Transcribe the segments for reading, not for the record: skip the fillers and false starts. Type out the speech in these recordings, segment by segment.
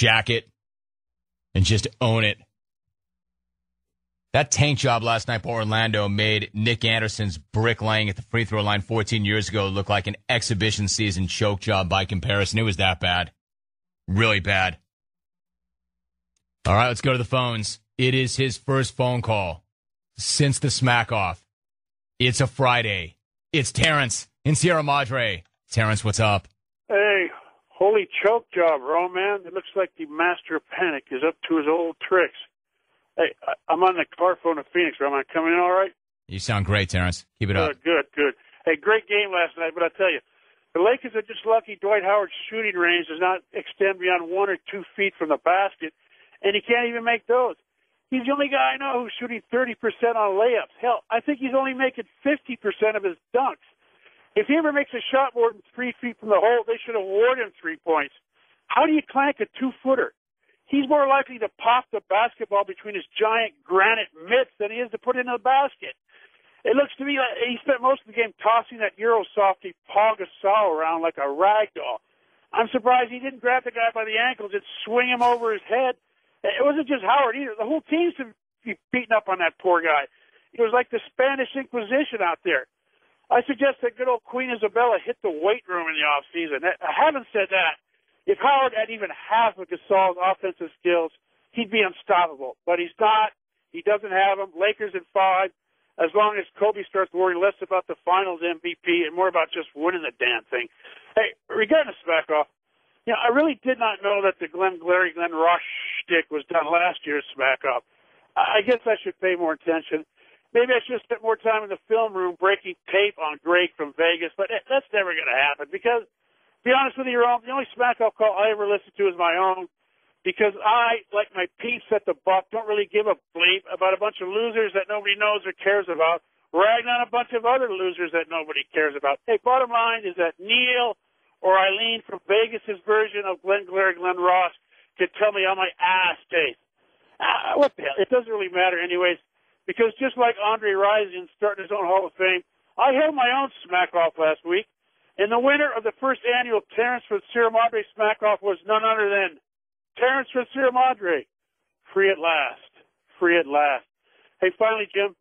jacket and just own it. That tank job last night by Orlando made Nick Anderson's bricklaying at the free throw line 14 years ago look like an exhibition season choke job by comparison. It was that bad. Really bad. All right, let's go to the phones. It is his first phone call since the smack off. It's a Friday. It's Terrence in Sierra Madre. Terrence, what's up? Hey, holy choke job, Roman. It looks like the master of panic is up to his old tricks. Hey, I'm on the car phone to Phoenix. Am I coming in all right? You sound great, Terrence. Keep it up. Good. Hey, great game last night, but I tell you, the Lakers are just lucky Dwight Howard's shooting range does not extend beyond 1 or 2 feet from the basket, and he can't even make those. He's the only guy I know who's shooting 30% on layups. Hell, I think he's only making 50% of his dunks. If he ever makes a shot more than 3 feet from the hole, they should award him 3 points. How do you clank a 2-footer? He's more likely to pop the basketball between his giant granite mitts than he is to put it in the basket. It looks to me like he spent most of the game tossing that Euro softy Paul Gasol around like a rag doll. I'm surprised he didn't grab the guy by the ankles and swing him over his head. It wasn't just Howard either. The whole team should be beating up on that poor guy. It was like the Spanish Inquisition out there. I suggest that good old Queen Isabella hit the weight room in the offseason. Having said that, if Howard had even half of Gasol's offensive skills, he'd be unstoppable. But he's not. He doesn't have them. Lakers in 5. As long as Kobe starts worrying less about the finals MVP and more about just winning the damn thing. Hey, regarding the smack-off, I really did not know that the Glenn Ross shtick was done last year's smack-off. I guess I should pay more attention. Maybe I should have spent more time in the film room breaking tape on Greg from Vegas, but that's never going to happen because, to be honest with you, the only smack-off call I ever listen to is my own because I, like my peeps at the Buck, don't really give a bleep about a bunch of losers that nobody knows or cares about, ragging on a bunch of other losers that nobody cares about. Hey, bottom line is that Neil or Eileen from Vegas' version of Glenn Ross could tell me how my ass tastes. What the hell? It doesn't really matter anyways because just like Andre Rison starting his own Hall of Fame, I held my own smack-off last week. And the winner of the first annual Terrence from Sierra Madre Smack-Off was none other than Terrence from Sierra Madre. Free at last. Hey, finally, Jim,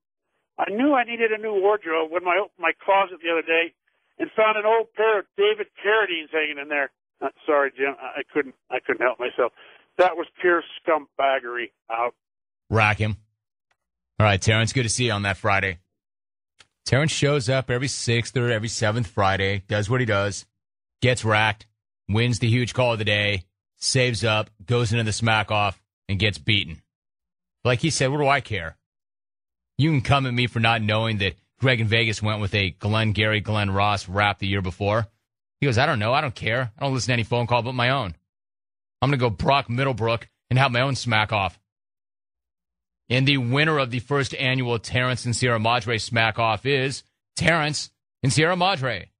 I knew I needed a new wardrobe when I opened my closet the other day and found an old pair of David Carradines hanging in there. Sorry, Jim, I couldn't help myself. That was pure scumbaggery. Out. Rack him. All right, Terrence, good to see you on that Friday. Terrence shows up every 6th or every 7th Friday, does what he does, gets racked, wins the huge call of the day, saves up, goes into the smack-off, and gets beaten. Like he said, what do I care? You can come at me for not knowing that Greg in Vegas went with a Glenn Ross rap the year before. He goes, I don't know. I don't care. I don't listen to any phone call but my own. I'm going to go Brock Middlebrook and have my own smack-off. And the winner of the first annual Terrence and Sierra Madre smack-off is Terrence and Sierra Madre.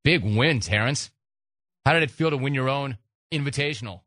Big win, Terrence. How did it feel to win your own invitational?